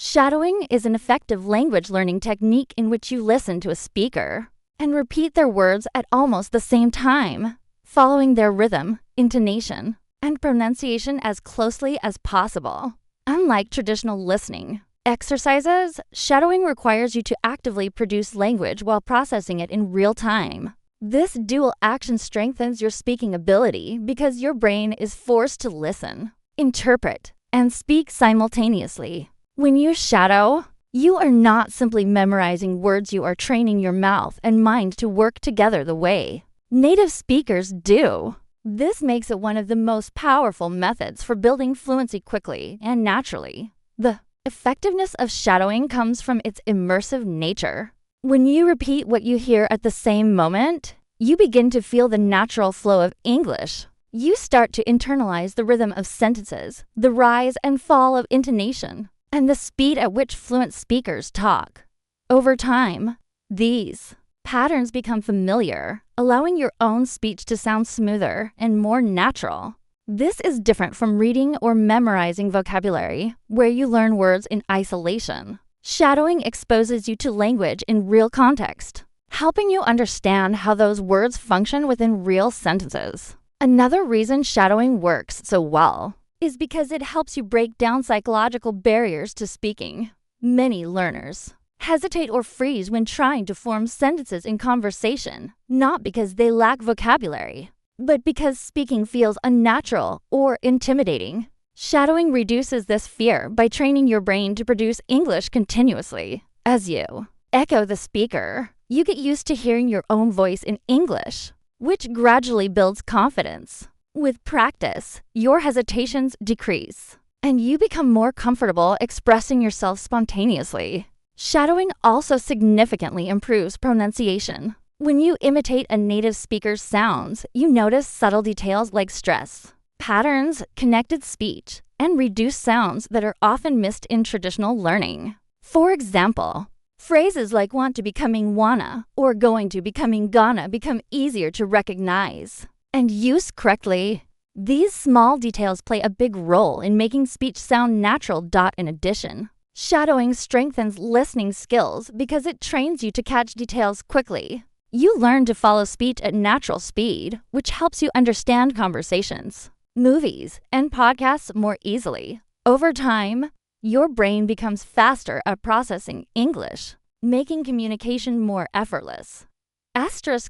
Shadowing is an effective language learning technique in which you listen to a speaker and repeat their words at almost the same time, following their rhythm, intonation, and pronunciation as closely as possible. Unlike traditional listening exercises, shadowing requires you to actively produce language while processing it in real time. This dual action strengthens your speaking ability because your brain is forced to listen, interpret, and speak simultaneously. When you shadow, you are not simply memorizing words, you are training your mouth and mind to work together the way native speakers do. This makes it one of the most powerful methods for building fluency quickly and naturally. The effectiveness of shadowing comes from its immersive nature. When you repeat what you hear at the same moment, you begin to feel the natural flow of English. You start to internalize the rhythm of sentences, the rise and fall of intonation, and the speed at which fluent speakers talk. Over time, these patterns become familiar, allowing your own speech to sound smoother and more natural. This is different from reading or memorizing vocabulary, where you learn words in isolation. Shadowing exposes you to language in real context, helping you understand how those words function within real sentences. Another reason shadowing works so well is because it helps you break down psychological barriers to speaking. Many learners hesitate or freeze when trying to form sentences in conversation, not because they lack vocabulary, but because speaking feels unnatural or intimidating. Shadowing reduces this fear by training your brain to produce English continuously. As you echo the speaker, you get used to hearing your own voice in English, which gradually builds confidence. With practice, your hesitations decrease, and you become more comfortable expressing yourself spontaneously. Shadowing also significantly improves pronunciation. When you imitate a native speaker's sounds, you notice subtle details like stress, patterns, connected speech, and reduced sounds that are often missed in traditional learning. For example, phrases like want to becoming wanna or going to becoming gonna become easier to recognize and use correctly. These small details play a big role in making speech sound natural. In addition, shadowing strengthens listening skills because it trains you to catch details quickly. You learn to follow speech at natural speed, which helps you understand conversations, movies, and podcasts more easily. Over time, your brain becomes faster at processing English, making communication more effortless.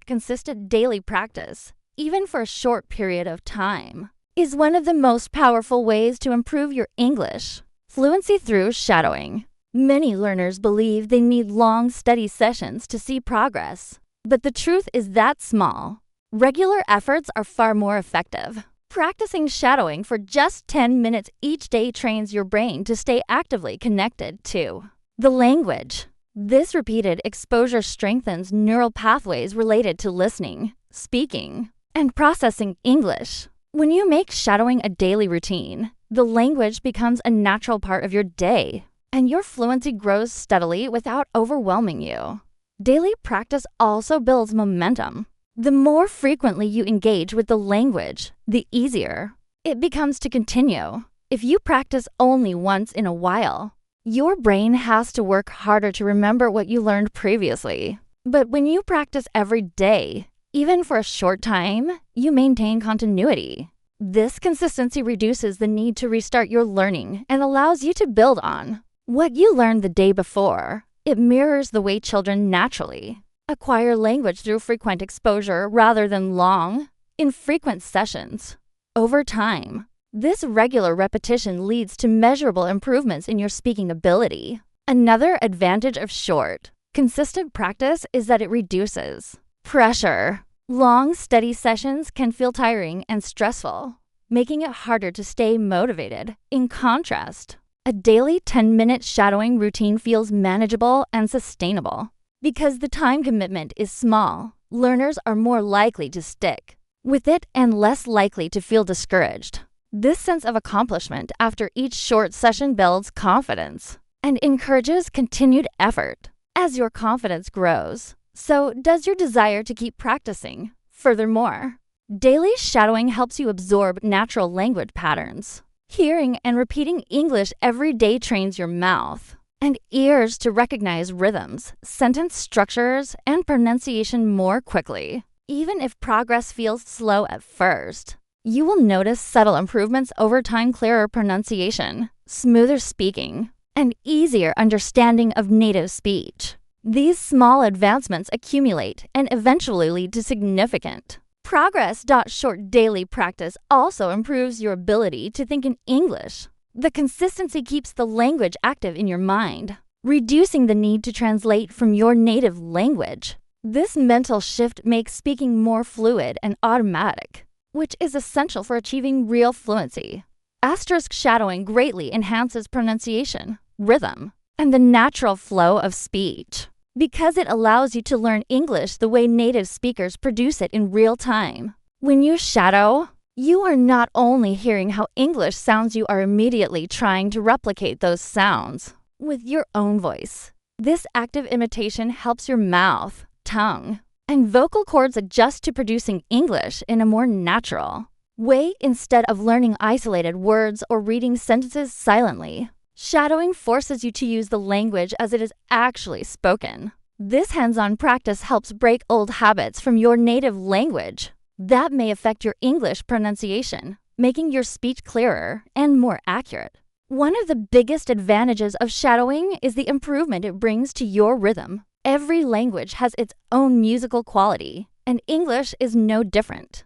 Consistent daily practice, even for a short period of time, is one of the most powerful ways to improve your English fluency through shadowing. Many learners believe they need long study sessions to see progress, but the truth is that small. Regular efforts are far more effective. Practicing shadowing for just 10 minutes each day trains your brain to stay actively connected to the language. This repeated exposure strengthens neural pathways related to listening, speaking, and processing English. When you make shadowing a daily routine, the language becomes a natural part of your day, and your fluency grows steadily without overwhelming you. Daily practice also builds momentum. The more frequently you engage with the language, the easier it becomes to continue. If you practice only once in a while, your brain has to work harder to remember what you learned previously. But when you practice every day, even for a short time, you maintain continuity. This consistency reduces the need to restart your learning and allows you to build on what you learned the day before. It mirrors the way children naturally acquire language through frequent exposure rather than long, infrequent sessions. Over time, this regular repetition leads to measurable improvements in your speaking ability. Another advantage of short, consistent practice is that it reduces pressure. Long, steady sessions can feel tiring and stressful, making it harder to stay motivated. In contrast, a daily 10-minute shadowing routine feels manageable and sustainable. Because the time commitment is small, learners are more likely to stick with it and less likely to feel discouraged. This sense of accomplishment after each short session builds confidence and encourages continued effort. As your confidence grows, so does your desire to keep practicing. Furthermore, daily shadowing helps you absorb natural language patterns. Hearing and repeating English every day trains your mouth, and ears to recognize rhythms, sentence structures, and pronunciation more quickly. Even if progress feels slow at first, you will notice subtle improvements over time: clearer pronunciation, smoother speaking, and easier understanding of native speech. These small advancements accumulate and eventually lead to significant progress. Short daily practice also improves your ability to think in English. The consistency keeps the language active in your mind, reducing the need to translate from your native language. This mental shift makes speaking more fluid and automatic, which is essential for achieving real fluency. Asterisk shadowing greatly enhances pronunciation, rhythm, and the natural flow of speech, because it allows you to learn English the way native speakers produce it in real time. When you shadow, you are not only hearing how English sounds, you are immediately trying to replicate those sounds with your own voice. This active imitation helps your mouth, tongue, and vocal cords adjust to producing English in a more natural way instead of learning isolated words or reading sentences silently. Shadowing forces you to use the language as it is actually spoken. This hands-on practice helps break old habits from your native language that may affect your English pronunciation, making your speech clearer and more accurate. One of the biggest advantages of shadowing is the improvement it brings to your rhythm. Every language has its own musical quality, and English is no different.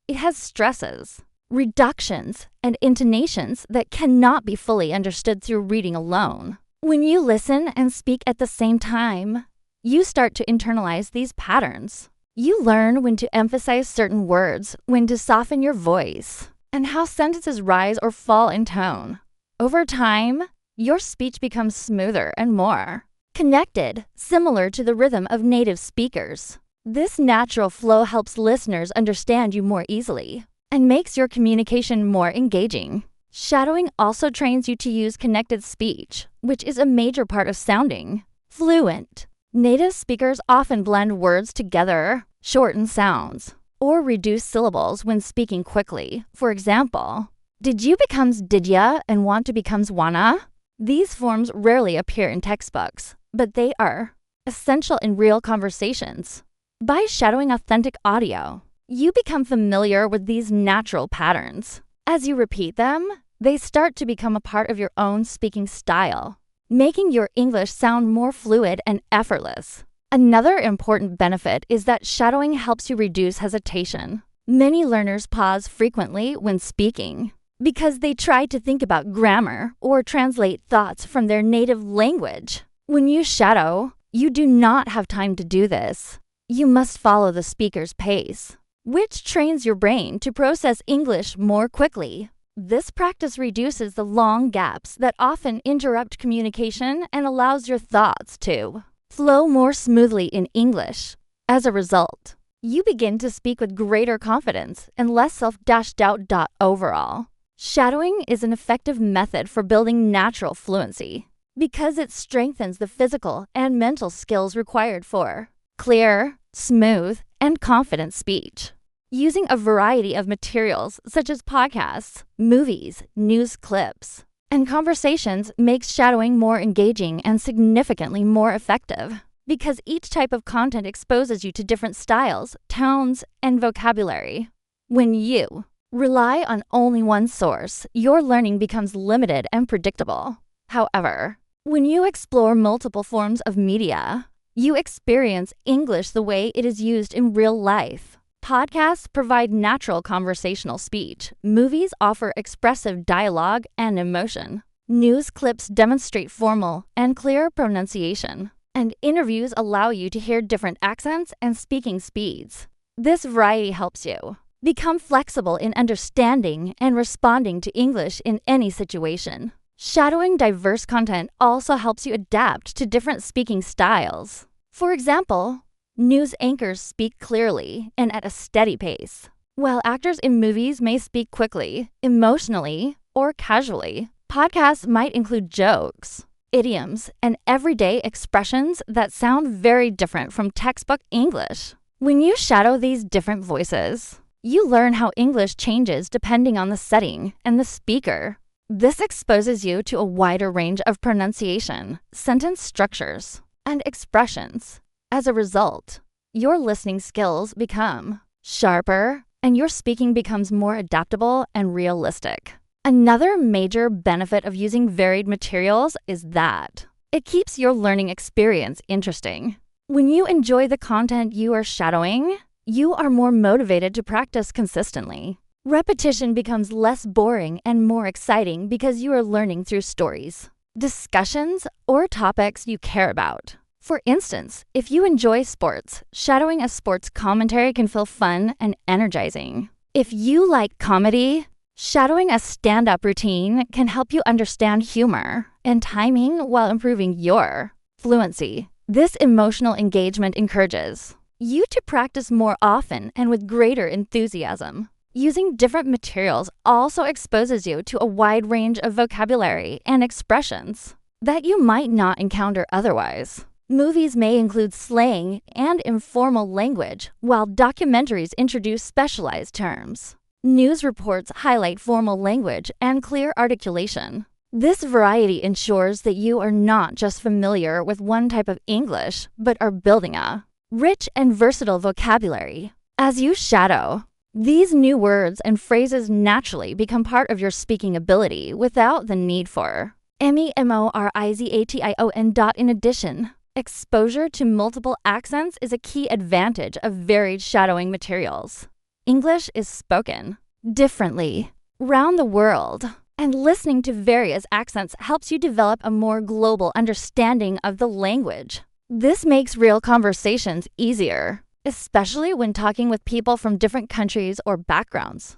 It has stresses, reductions, and intonations that cannot be fully understood through reading alone. When you listen and speak at the same time, you start to internalize these patterns. You learn when to emphasize certain words, when to soften your voice, and how sentences rise or fall in tone. Over time, your speech becomes smoother and more connected, similar to the rhythm of native speakers. This natural flow helps listeners understand you more easily and makes your communication more engaging. Shadowing also trains you to use connected speech, which is a major part of sounding fluent. Native speakers often blend words together, shorten sounds, or reduce syllables when speaking quickly. For example, did you becomes did ya and want to becomes wanna? These forms rarely appear in textbooks, but they are essential in real conversations. By shadowing authentic audio, you become familiar with these natural patterns. As you repeat them, they start to become a part of your own speaking style, making your English sound more fluid and effortless. Another important benefit is that shadowing helps you reduce hesitation. Many learners pause frequently when speaking because they try to think about grammar or translate thoughts from their native language. When you shadow, you do not have time to do this. You must follow the speaker's pace, which trains your brain to process English more quickly. This practice reduces the long gaps that often interrupt communication and allows your thoughts to flow more smoothly in English. As a result, you begin to speak with greater confidence and less self-doubt. Overall, shadowing is an effective method for building natural fluency because it strengthens the physical and mental skills required for clear, smooth, and confident speech. Using a variety of materials such as podcasts, movies, news clips, and conversations makes shadowing more engaging and significantly more effective because each type of content exposes you to different styles, tones, and vocabulary. When you rely on only one source, your learning becomes limited and predictable. However, when you explore multiple forms of media, you experience English the way it is used in real life. Podcasts provide natural conversational speech. Movies offer expressive dialogue and emotion. News clips demonstrate formal and clear pronunciation. And interviews allow you to hear different accents and speaking speeds. This variety helps you become flexible in understanding and responding to English in any situation. Shadowing diverse content also helps you adapt to different speaking styles. For example, news anchors speak clearly and at a steady pace, while actors in movies may speak quickly, emotionally, or casually. Podcasts might include jokes, idioms, and everyday expressions that sound very different from textbook English. When you shadow these different voices, you learn how English changes depending on the setting and the speaker. This exposes you to a wider range of pronunciation, sentence structures, and expressions. As a result, your listening skills become sharper and your speaking becomes more adaptable and realistic. Another major benefit of using varied materials is that it keeps your learning experience interesting. When you enjoy the content you are shadowing, you are more motivated to practice consistently. Repetition becomes less boring and more exciting because you are learning through stories, discussions, or topics you care about. For instance, if you enjoy sports, shadowing a sports commentary can feel fun and energizing. If you like comedy, shadowing a stand-up routine can help you understand humor and timing while improving your fluency. This emotional engagement encourages you to practice more often and with greater enthusiasm. Using different materials also exposes you to a wide range of vocabulary and expressions that you might not encounter otherwise. Movies may include slang and informal language, while documentaries introduce specialized terms. News reports highlight formal language and clear articulation. This variety ensures that you are not just familiar with one type of English, but are building a rich and versatile vocabulary. As you shadow, these new words and phrases naturally become part of your speaking ability without the need for memorization. In addition, exposure to multiple accents is a key advantage of varied shadowing materials. English is spoken differently around the world, and listening to various accents helps you develop a more global understanding of the language. This makes real conversations easier, especially when talking with people from different countries or backgrounds.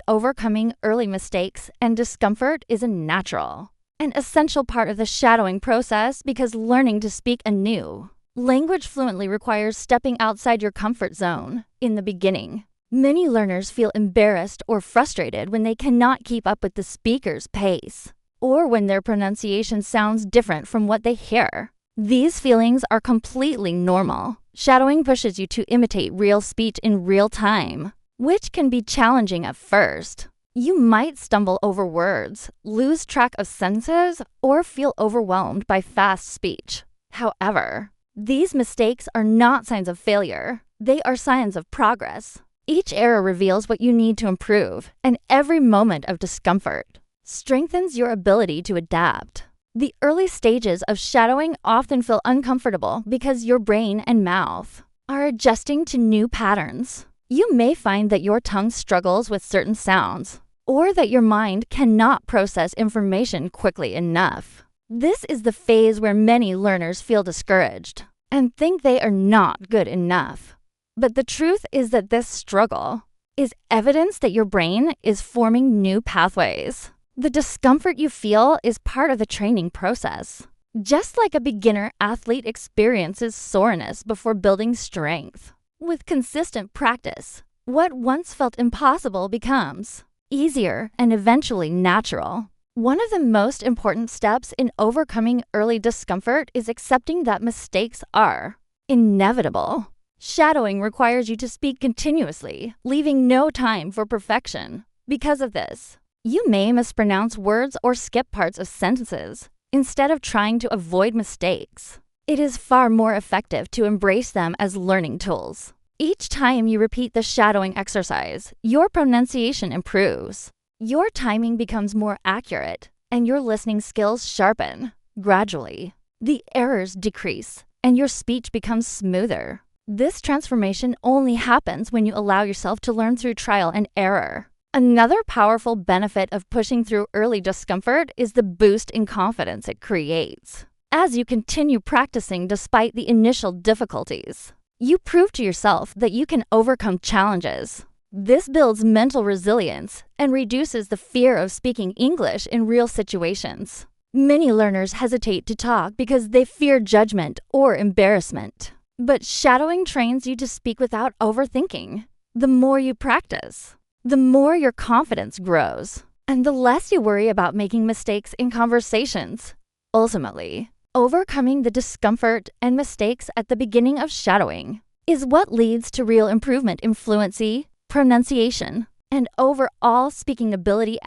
Overcoming early mistakes and discomfort is an essential part of the shadowing process because learning to speak a new language fluently requires stepping outside your comfort zone. In the beginning, many learners feel embarrassed or frustrated when they cannot keep up with the speaker's pace, or when their pronunciation sounds different from what they hear. These feelings are completely normal. Shadowing pushes you to imitate real speech in real time, which can be challenging at first. You might stumble over words, lose track of sentences, or feel overwhelmed by fast speech. However, these mistakes are not signs of failure. They are signs of progress. Each error reveals what you need to improve, and every moment of discomfort strengthens your ability to adapt. The early stages of shadowing often feel uncomfortable because your brain and mouth are adjusting to new patterns. You may find that your tongue struggles with certain sounds, or that your mind cannot process information quickly enough. This is the phase where many learners feel discouraged and think they are not good enough. But the truth is that this struggle is evidence that your brain is forming new pathways. The discomfort you feel is part of the training process. Just like a beginner athlete experiences soreness before building strength. With consistent practice, what once felt impossible becomes easier and eventually natural. One of the most important steps in overcoming early discomfort is accepting that mistakes are inevitable. Shadowing requires you to speak continuously, leaving no time for perfection. Because of this, you may mispronounce words or skip parts of sentences instead of trying to avoid mistakes. It is far more effective to embrace them as learning tools. Each time you repeat the shadowing exercise, your pronunciation improves. Your timing becomes more accurate, and your listening skills sharpen. Gradually, the errors decrease, and your speech becomes smoother. This transformation only happens when you allow yourself to learn through trial and error. Another powerful benefit of pushing through early discomfort is the boost in confidence it creates. As you continue practicing despite the initial difficulties, you prove to yourself that you can overcome challenges. This builds mental resilience and reduces the fear of speaking English in real situations. Many learners hesitate to talk because they fear judgment or embarrassment. But shadowing trains you to speak without overthinking. The more you practice, the more your confidence grows, and the less you worry about making mistakes in conversations. Ultimately, overcoming the discomfort and mistakes at the beginning of shadowing is what leads to real improvement in fluency, pronunciation, and overall speaking ability.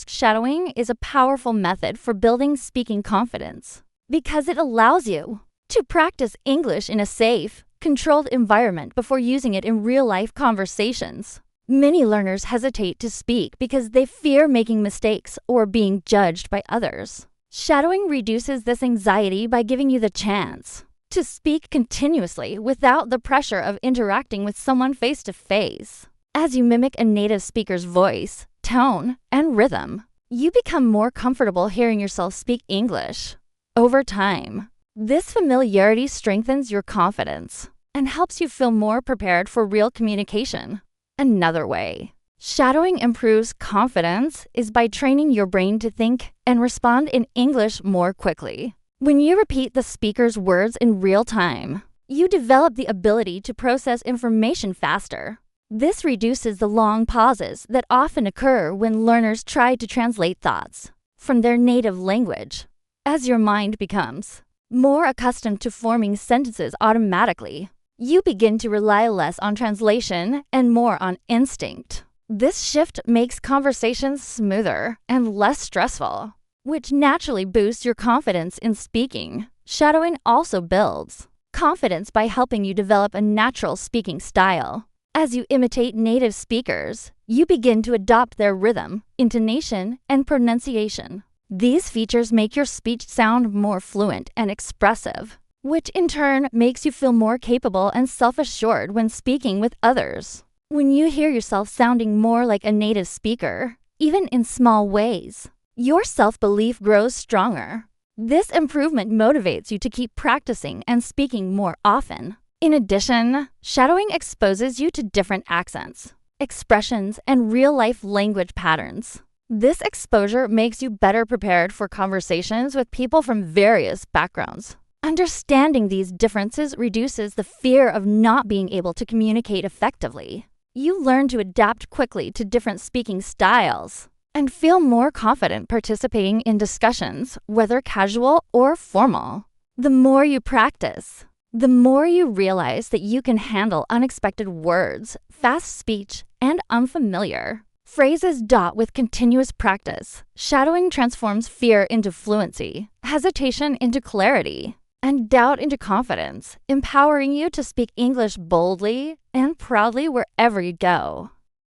Shadowing is a powerful method for building speaking confidence because it allows you to practice English in a safe, controlled environment before using it in real-life conversations. Many learners hesitate to speak because they fear making mistakes or being judged by others. Shadowing reduces this anxiety by giving you the chance to speak continuously without the pressure of interacting with someone face-to-face. As you mimic a native speaker's voice, tone, and rhythm, you become more comfortable hearing yourself speak English. Over time, this familiarity strengthens your confidence and helps you feel more prepared for real communication. Another way shadowing improves confidence is by training your brain to think and respond in English more quickly. When you repeat the speaker's words in real time, you develop the ability to process information faster. This reduces the long pauses that often occur when learners try to translate thoughts from their native language. As your mind becomes more accustomed to forming sentences automatically, you begin to rely less on translation and more on instinct. This shift makes conversations smoother and less stressful, which naturally boosts your confidence in speaking. Shadowing also builds confidence by helping you develop a natural speaking style. As you imitate native speakers, you begin to adopt their rhythm, intonation, and pronunciation. These features make your speech sound more fluent and expressive, which in turn makes you feel more capable and self-assured when speaking with others. When you hear yourself sounding more like a native speaker, even in small ways, your self-belief grows stronger. This improvement motivates you to keep practicing and speaking more often. In addition, shadowing exposes you to different accents, expressions, and real-life language patterns. This exposure makes you better prepared for conversations with people from various backgrounds. Understanding these differences reduces the fear of not being able to communicate effectively. You learn to adapt quickly to different speaking styles and feel more confident participating in discussions, whether casual or formal. The more you practice, the more you realize that you can handle unexpected words, fast speech, and unfamiliar phrases. With continuous practice, shadowing transforms fear into fluency, hesitation into clarity, and doubt into confidence, empowering you to speak English boldly and proudly wherever you go.